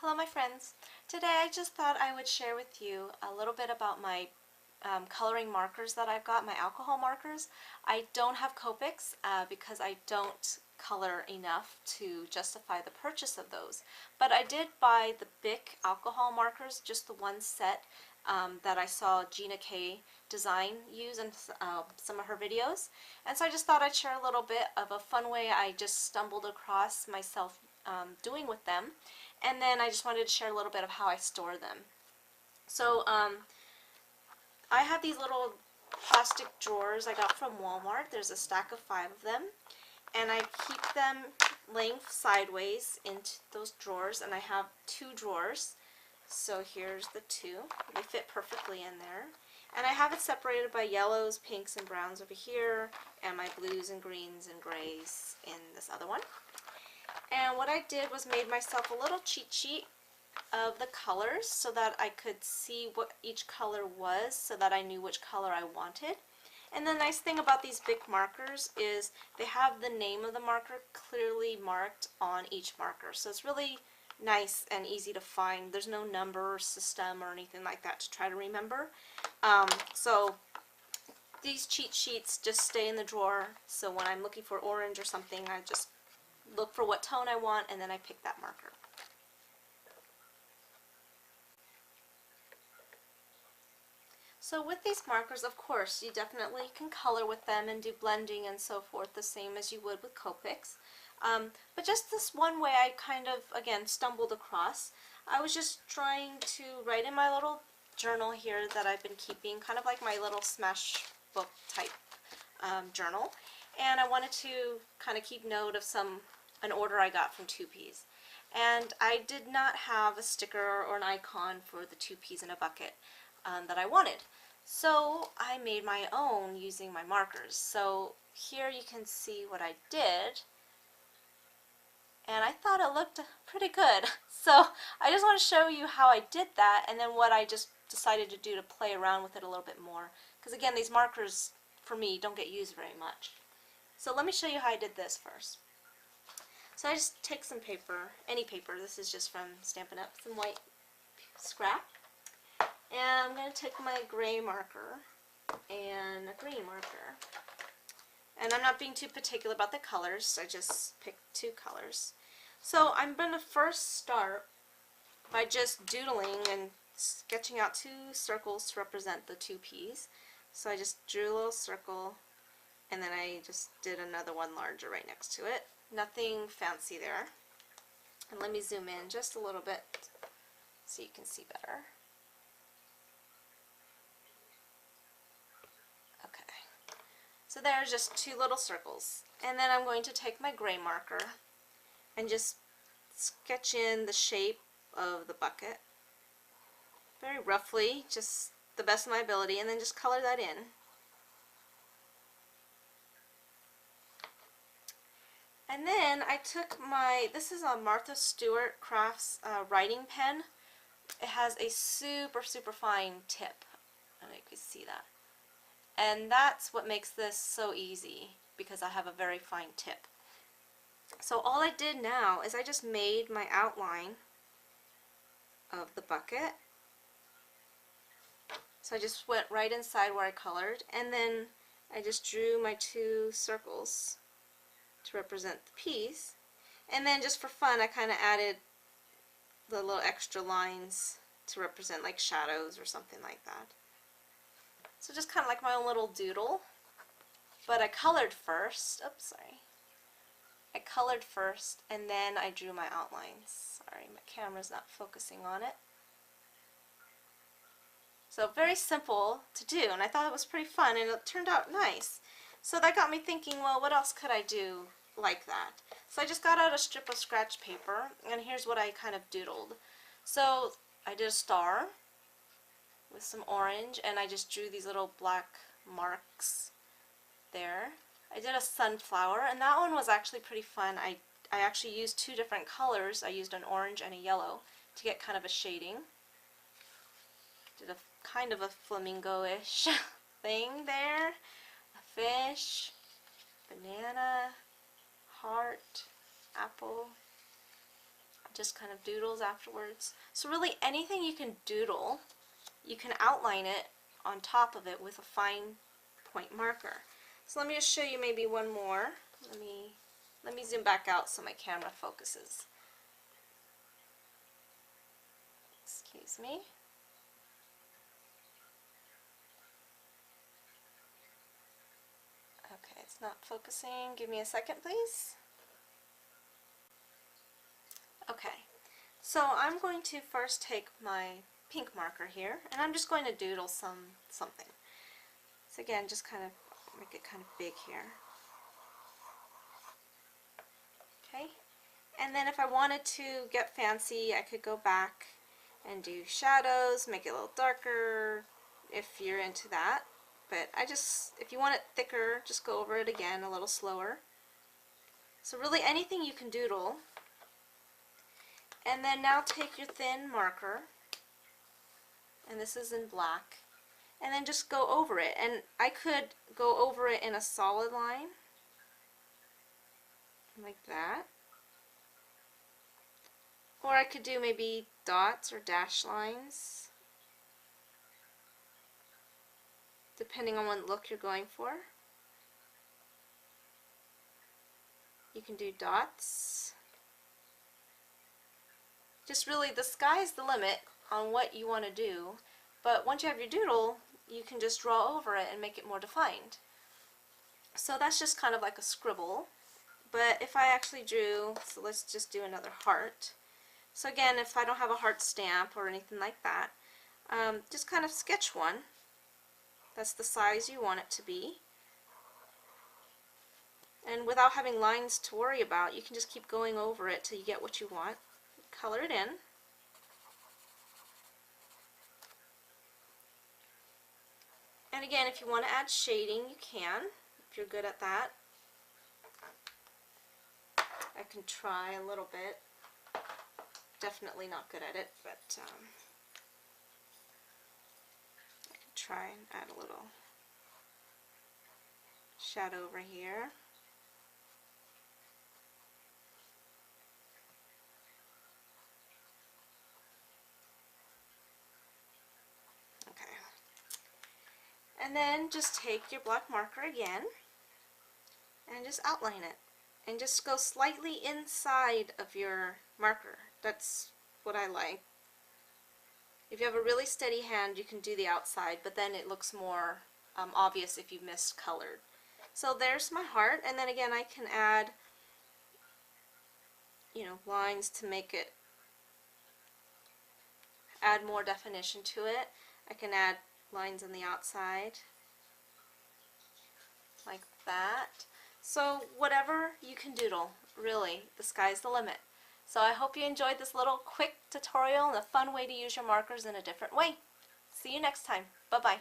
Hello my friends. Today I just thought I would share with you a little bit about my coloring markers that I've got, my alcohol markers. I don't have Copics because I don't color enough to justify the purchase of those. But I did buy the Bic alcohol markers, just the one set that I saw Gina K Design use in some of her videos. And so I just thought I'd share a little bit of a fun way I just stumbled across myself doing with them. And then I just wanted to share a little bit of how I store them. So I have these little plastic drawers I got from Walmart. There's a stack of 5 of them. And I keep them laying sideways into those drawers. And I have 2 drawers. So here's the 2. They fit perfectly in there. And I have it separated by yellows, pinks, and browns over here. And my blues and greens and grays in this other one. And what I did was made myself a little cheat sheet of the colors so that I could see what each color was so that I knew which color I wanted. And the nice thing about these Bic markers is they have the name of the marker clearly marked on each marker. So it's really nice and easy to find. There's no number system or anything like that to try to remember. So these cheat sheets just stay in the drawer. So when I'm looking for orange or something, I just look for what tone I want, and then I pick that marker. So with these markers, of course, you definitely can color with them and do blending and so forth, the same as you would with Copics. But just this one way I kind of, again, stumbled across. I was just trying to write in my little journal here that I've been keeping, kind of like my little smash book type journal. And I wanted to kind of keep note of an order I got from 2Ps. And I did not have a sticker or an icon for the 2Ps in a bucket that I wanted. So I made my own using my markers. So here you can see what I did. And I thought it looked pretty good. So I just want to show you how I did that and then what I just decided to do to play around with it a little bit more. Because again, these markers, for me, don't get used very much. So let me show you how I did this first. So I just take some paper, any paper, this is just from Stampin' Up, some white scrap. And I'm going to take my gray marker and a green marker. And I'm not being too particular about the colors, I just picked 2 colors. So I'm going to first start by just doodling and sketching out 2 circles to represent the 2Ps. So I just drew a little circle, and then I just did another one larger right next to it. Nothing fancy there. And let me zoom in just a little bit so you can see better. Okay. So there's just 2 little circles. And then I'm going to take my gray marker and just sketch in the shape of the bucket. Very roughly, just the best of my ability, and then just color that in. And then I took this is a Martha Stewart Crafts writing pen. It has a super fine tip. I don't know if you can see that. And that's what makes this so easy, because I have a very fine tip. So all I did now is I just made my outline of the bucket. So I just went right inside where I colored, and then I just drew my 2 circles to represent the piece. And then just for fun, I kind of added the little extra lines to represent like shadows or something like that. So just kind of like my own little doodle. But I colored first. Oops, sorry. I colored first and then I drew my outlines. Sorry, my camera's not focusing on it. So very simple to do, and I thought it was pretty fun, and it turned out nice. So that got me thinking, well, what else could I do like that? So I just got out a strip of scratch paper, and here's what I kind of doodled. So I did a star with some orange, and I just drew these little black marks there. I did a sunflower, and that one was actually pretty fun. I actually used 2 different colors. I used an orange and a yellow to get kind of a shading. Did a kind of a flamingo-ish thing there. A fish, banana, heart, apple, just kind of doodles afterwards. So really anything you can doodle, you can outline it on top of it with a fine point marker. So let me just show you maybe one more. Let me zoom back out so my camera focuses. Excuse me. Okay, it's not focusing. Give me a second, please. Okay, so I'm going to first take my pink marker here, and I'm just going to doodle something. So again, just kind of make it kind of big here. Okay, and then if I wanted to get fancy, I could go back and do shadows, make it a little darker if you're into that. But if you want it thicker, just go over it again a little slower. So really anything you can doodle. And then now take your thin marker, and this is in black, and then just go over it. And I could go over it in a solid line, like that. Or I could do maybe dots or dash lines, depending on what look you're going for. You can do dots. Just really, the sky's the limit on what you want to do, but once you have your doodle, you can just draw over it and make it more defined. So that's just kind of like a scribble, but if I actually drew, so let's just do another heart. So again, if I don't have a heart stamp or anything like that, just kind of sketch one. That's the size you want it to be. And without having lines to worry about, you can just keep going over it till you get what you want. Color it in. And again, if you want to add shading, you can, if you're good at that. I can try a little bit. Definitely not good at it, but I can try and add a little shadow over here. Okay. And then just take your black marker again and just outline it. And just go slightly inside of your marker. That's what I like. If you have a really steady hand, you can do the outside, but then it looks more obvious if you missed colored. So there's my heart, and then again I can add, lines to make it add more definition to it. I can add lines on the outside like that. So whatever you can doodle, really, the sky's the limit. So I hope you enjoyed this little quick tutorial and a fun way to use your markers in a different way. See you next time. Bye-bye.